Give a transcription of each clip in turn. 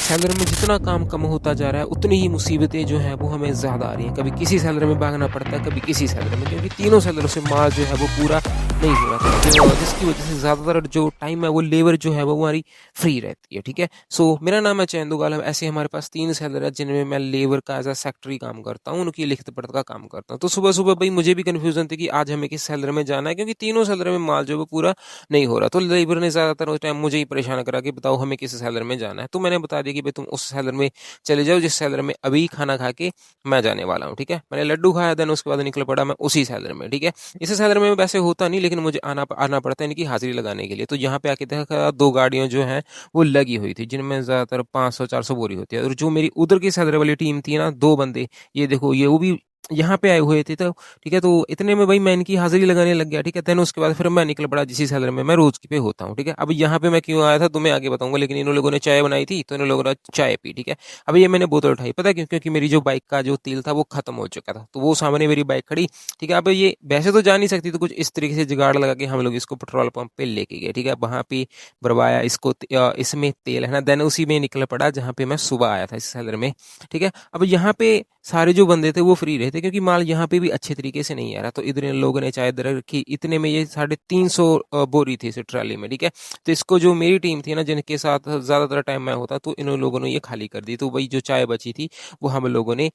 Salary में जितना काम कम होता जा रहा है उतनी ही मुसीबतें जो हैं वो हमें ज़्यादा आ रही हैं। कभी किसी सैलरी में भागना पड़ता है, कभी किसी सैलरी में, क्योंकि तीनों सैलरी से माल जो है वो पूरा नहीं हो रहा था। जिसकी वजह से ज़्यादातर जो टाइम है वो लेबर जो है वो हमारी फ्री रहती है। ठीक है, सो मेरा नाम है चैन दुगाल। ऐसे हमारे पास 3 सैलरी है जिनमें मैं लेबर का एज अ सेक्रेटरी काम करता हूँ, उनकी लिखत पढ़त का काम करता हूँ। तो सुबह सुबह भाई मुझे भी कन्फ्यूजन थी कि आज हमें किस सैलरी में जाना है, क्योंकि तीनों सैलरी में माल जो है वो पूरा नहीं हो रहा। तो लेबर ने ज़्यादातर उस टाइम मुझे ही परेशान करा कि बताओ हमें किस सैलरी में जाना है। तो मैंने बता दिया कि भाई तुम उस सैलरी में चले जाओ जिस सैलरी में अभी खाना खा के मैं जाने वाला हूँ। ठीक है, मैंने लड्डू खाया, देन उसके बाद निकल पड़ा मैं उसी सैलरी में। ठीक है, इस सैलरी में वैसे होता नहीं, लेकिन मुझे आना आना पड़ता है इनकी हाजिरी लगाने के लिए। तो यहाँ पे आके देखा 2 गाड़ियां जो हैं वो लगी हुई थी, जिनमें ज़्यादातर 500-400 बोरी होती है। और जो मेरी उधर की सैलरी वाली टीम थी ना, 2 बंदे, ये देखो ये वो भी यहाँ पे आए हुए थे। तो ठीक है, तो इतने में भाई मैं इनकी हाजिरी लगाने लग गया। ठीक है, देन उसके बाद फिर मैं निकल पड़ा जिस सैलरी में मैं रोज की पे होता हूँ। ठीक है, अब यहाँ पे मैं क्यों आया था तुम्हें आगे बताऊंगा, लेकिन इन लोगों ने चाय बनाई थी तो इन लोगों ने चाय पी। ठीक है, अब ये मैंने बोतल उठाई, पता है क्यों? क्योंकि मेरी जो बाइक का जो तेल था वो खत्म हो चुका था। तो वो सामने मेरी बाइक खड़ी। ठीक है, अब ये वैसे तो जा नहीं सकती, तो कुछ इस तरीके से जुगाड़ लगा के हम लोग इसको पेट्रोल पंप पे लेके गए। ठीक है, वहां पे भरवाया इसको, इसमें तेल है ना, देन उसी में निकल पड़ा जहाँ पे मैं सुबह आया था इस सैलरी में। ठीक है, अब यहाँ पे सारे जो बंदे थे वो फ्री रहे थे, क्योंकि माल यहाँ पे भी अच्छे तरीके से नहीं आ रहा। तो इधर इन लोगों ने चाय दर रखी, इतने में ये 350 बोरी थी इस ट्राली में। ठीक है, तो इसको जो मेरी टीम थी ना, जिनके साथ ज्यादातर टाइम मैं होता, तो इन लोगों ने ये खाली कर दी। तो वही जो चाय बची थी वो हम लोगों ने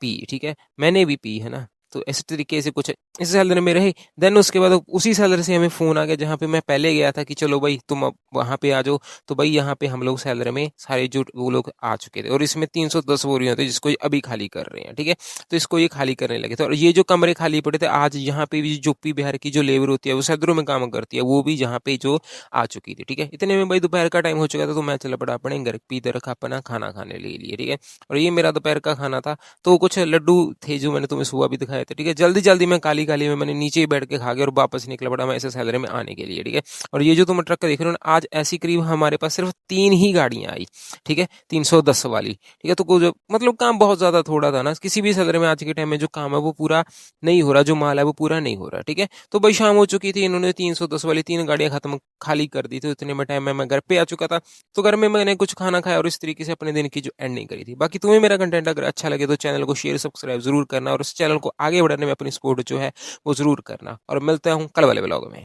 पी। ठीक है, मैंने भी पी है ना। तो इस तरीके से कुछ इस सैलरी में रहे। देन उसके बाद उसी सैलरी से हमें फोन आ गया जहाँ पे मैं पहले गया था कि चलो भाई तुम अब वहाँ पे आ जाओ। तो भाई यहाँ पे हम लोग सैलरी में सारे जो वो लोग आ चुके थे, और इसमें 310 बोरियां थी जिसको ये अभी खाली कर रहे हैं। ठीक है, तो इसको ये खाली करने लगे थे, और ये जो कमरे खाली पड़े थे आज यहाँ पे भी यूपी बिहार की जो लेबर होती है वो सैलरों में काम करती है, वो भी यहाँ पे जो आ चुकी थी। ठीक है, इतने में भाई दोपहर का टाइम हो चुका था, तो मैं चला पड़ा अपने घर पे इधर रखा अपना खाना खाने के लिए। ठीक है, और ये मेरा दोपहर का खाना था। तो कुछ लड्डू थे जो मैंने तुम्हें सुबह भी दिखाए थे। ठीक है, जल्दी जल्दी मैं काली काली में मैंने नीचे ही बैठ के खा गया और वापस निकल पड़ा मैं ऐसे सैलरी में आने के लिए। ठीक है, और ये जो तुम ट्रक देख रहे हो ना, आज ऐसी करीब हमारे पास सिर्फ 3 ही गाड़ियां आई। ठीक है, 310 वाली। ठीक है, तो कुछ मतलब काम बहुत ज्यादा थोड़ा था ना, किसी भी सैलरी में आज के टाइम में जो काम है वो पूरा नहीं हो रहा, जो माल है वो पूरा नहीं हो रहा। ठीक है, तो भाई शाम हो चुकी थी, इन्होंने 310 वाली 3 गाड़ियां खत्म खाली कर दी थी। इतने में टाइम में मैं घर पे आ चुका था। तो घर में मैंने कुछ खाना खाया और इस तरीके से अपने दिन की जो एंडिंग करी थी। बाकी तुम्हें मेरा कंटेंट अगर अच्छा लगे तो चैनल को शेयर सब्सक्राइब जरूर करना, और इस चैनल को आगे बढ़ाने में अपनी सपोर्ट जो है वो जरूर करना। और मिलता हूँ कल वाले ब्लॉग में।